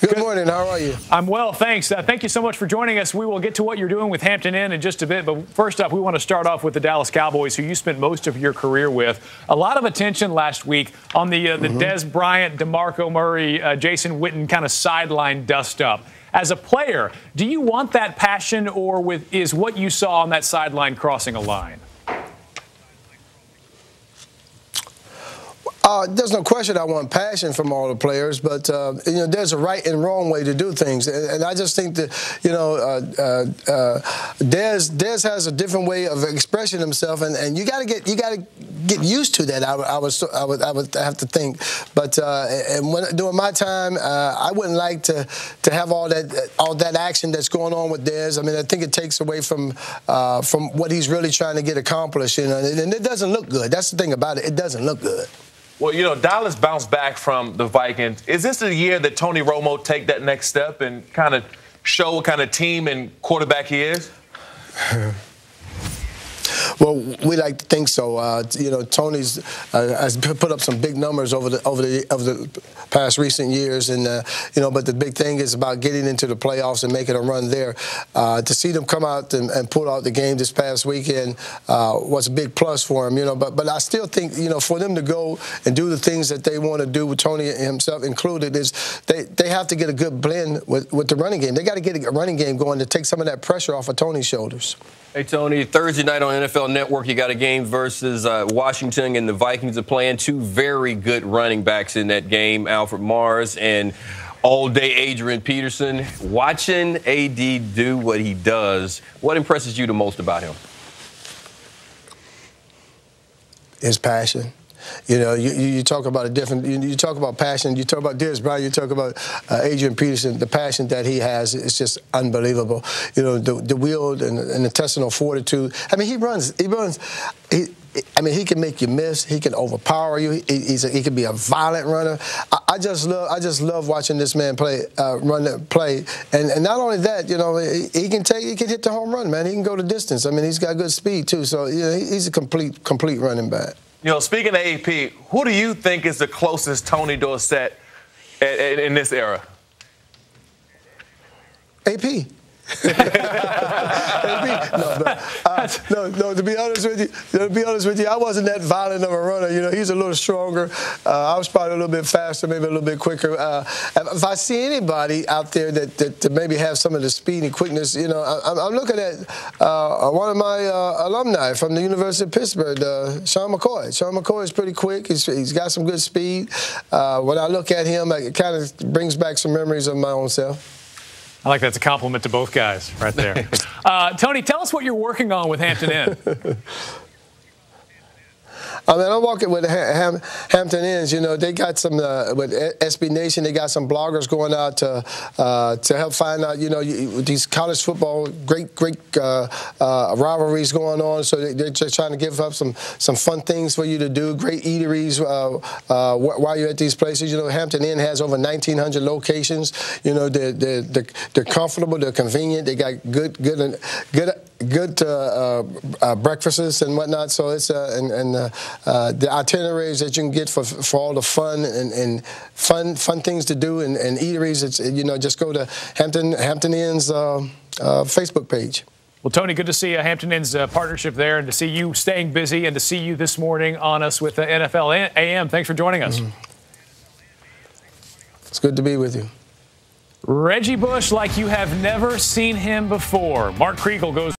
Good morning. How are you? I'm well, thanks. Thank you so much for joining us. We will get to what you're doing with Hampton Inn in just a bit. But first up, we want to start off with the Dallas Cowboys, who you spent most of your career with. A lot of attention last week on the Dez Bryant, DeMarco Murray, Jason Witten kind of sideline dust-up. As a player, do you want that passion, or is what you saw on that sideline crossing a line? There's no question I want passion from all the players, but there's a right and wrong way to do things, and I just think that Dez has a different way of expressing himself, and you got to get used to that. I would have to think, but during my time, I wouldn't like to have all that action that's going on with Dez. I mean, I think it takes away from what he's really trying to get accomplished, and it doesn't look good. That's the thing about it; it doesn't look good. Well, Dallas bounced back from the Vikings. Is this the year that Tony Romo take that next step and kind of show what kind of team and quarterback he is? Well, we like to think so. Tony's has put up some big numbers over the past recent years, and but the big thing is about getting into the playoffs and making a run there. To see them come out and pull out the game this past weekend was a big plus for him. But I still think for them to go and do the things that they want to do, with Tony himself included, is they have to get a good blend with the running game. They got to get a running game going to take some of that pressure off of Tony's shoulders. Hey, Tony, Thursday night on NFL Network, you got a game versus Washington, and the Vikings are playing two very good running backs in that game, Alfred Morris and all-day Adrian Peterson. Watching AD do what he does, what impresses you the most about him? His passion. You talk about you talk about passion. You talk about Dez Bryant. You talk about Adrian Peterson. The passion that he has is just unbelievable. The will and the intestinal fortitude. I mean, he runs. He can make you miss. He can overpower you. He can be a violent runner. I just love watching this man play. And not only that, he can hit the home run, man. He can go the distance. I mean, he's got good speed too. So he's a complete running back. Speaking of AP, who do you think is the closest Tony Dorsett in this era? AP. No. To be honest with you, I wasn't that violent of a runner. He's a little stronger. I was probably a little bit faster, maybe a little bit quicker. If I see anybody out there that maybe have some of the speed and quickness, I'm looking at one of my alumni from the University of Pittsburgh, Sean McCoy. Sean McCoy is pretty quick. He's got some good speed. When I look at him, it kind of brings back some memories of my own self. I like that's a compliment to both guys right there. Tony, tell us what you're working on with Hampton Inn. I mean, I'm walking with Hampton Inns. They got some with SB Nation. They got some bloggers going out to help find out. These college football great rivalries going on. So they're just trying to give up some fun things for you to do. Great eateries while you're at these places. Hampton Inn has over 1,900 locations. They're comfortable. They're convenient. They got good breakfasts and whatnot. So it's the itineraries that you can get for all the fun and fun things to do and eateries. It's just go to Hampton Inn's Facebook page. Well, Tony, good to see Hampton Inn's partnership there, and to see you staying busy, and to see you this morning on us with NFL AM. Thanks for joining us. It's good to be with you. Reggie Bush like you have never seen him before. Mark Kriegel goes